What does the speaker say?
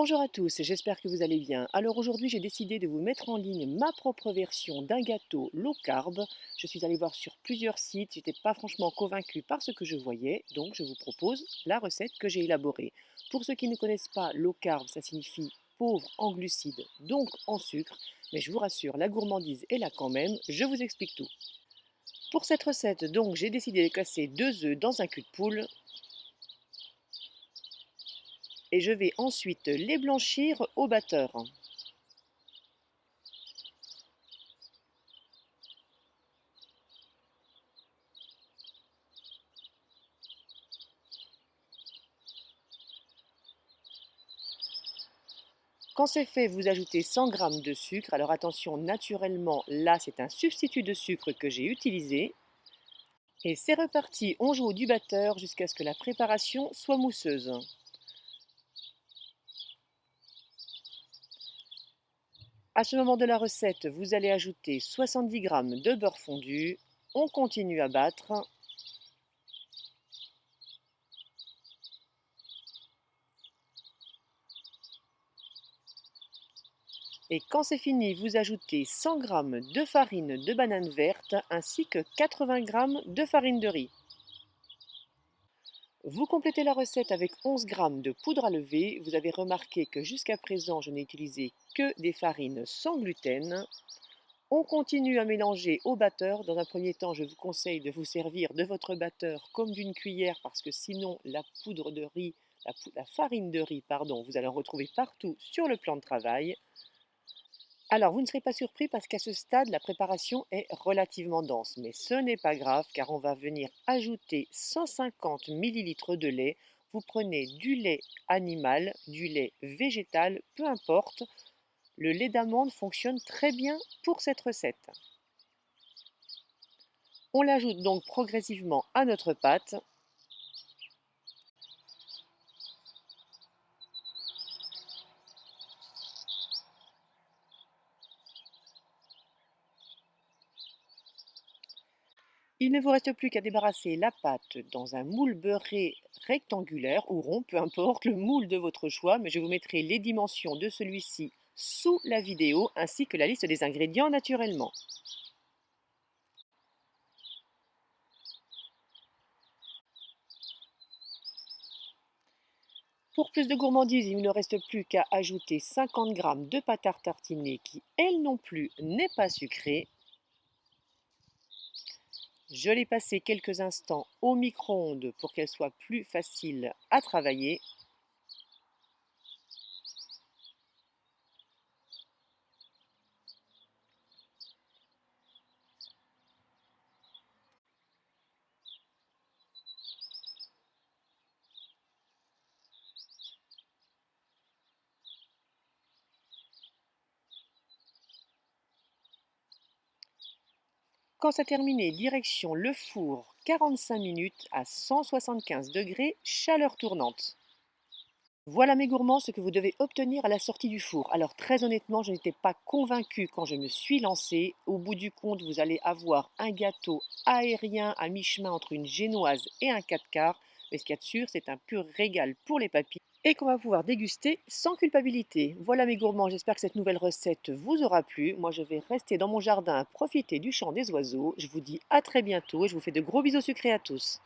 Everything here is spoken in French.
Bonjour à tous, j'espère que vous allez bien. Alors aujourd'hui, j'ai décidé de vous mettre en ligne ma propre version d'un gâteau low carb. Je suis allée voir sur plusieurs sites, j'étais pas franchement convaincue par ce que je voyais, donc je vous propose la recette que j'ai élaborée. Pour ceux qui ne connaissent pas, low carb, ça signifie pauvre en glucides, donc en sucre, mais je vous rassure, la gourmandise est là quand même, je vous explique tout. Pour cette recette, donc, j'ai décidé de casser 2 œufs dans un cul de poule et je vais ensuite les blanchir au batteur. Quand c'est fait, vous ajoutez 100 g de sucre. Alors attention, naturellement, là, c'est un substitut de sucre que j'ai utilisé. Et c'est reparti, on joue du batteur jusqu'à ce que la préparation soit mousseuse. À ce moment de la recette, vous allez ajouter 70 g de beurre fondu. On continue à battre. Et quand c'est fini, vous ajoutez 100 g de farine de banane verte ainsi que 80 g de farine de riz. Vous complétez la recette avec 11 g de poudre à lever. Vous avez remarqué que jusqu'à présent, je n'ai utilisé que des farines sans gluten. On continue à mélanger au batteur. Dans un premier temps, je vous conseille de vous servir de votre batteur comme d'une cuillère parce que sinon, la poudre de riz, la farine de riz, pardon, vous allez en retrouver partout sur le plan de travail. Alors, vous ne serez pas surpris parce qu'à ce stade, la préparation est relativement dense. Mais ce n'est pas grave car on va venir ajouter 150 ml de lait. Vous prenez du lait animal, du lait végétal, peu importe. Le lait d'amande fonctionne très bien pour cette recette. On l'ajoute donc progressivement à notre pâte. Il ne vous reste plus qu'à débarrasser la pâte dans un moule beurré rectangulaire ou rond, peu importe le moule de votre choix, mais je vous mettrai les dimensions de celui-ci sous la vidéo ainsi que la liste des ingrédients naturellement. Pour plus de gourmandise, il ne reste plus qu'à ajouter 50 g de pâte à tartiner qui, elle non plus, n'est pas sucrée. Je l'ai passée quelques instants au micro-ondes pour qu'elle soit plus facile à travailler. Quand c'est terminé, direction le four 45 minutes à 175 degrés, chaleur tournante. Voilà mes gourmands ce que vous devez obtenir à la sortie du four. Alors très honnêtement, je n'étais pas convaincue quand je me suis lancée. Au bout du compte, vous allez avoir un gâteau aérien à mi-chemin entre une génoise et un 4 quarts. Mais ce qu'il y a de sûr, c'est un pur régal pour les papilles et qu'on va pouvoir déguster sans culpabilité. Voilà mes gourmands, j'espère que cette nouvelle recette vous aura plu. Moi, je vais rester dans mon jardin à profiter du chant des oiseaux. Je vous dis à très bientôt et je vous fais de gros bisous sucrés à tous.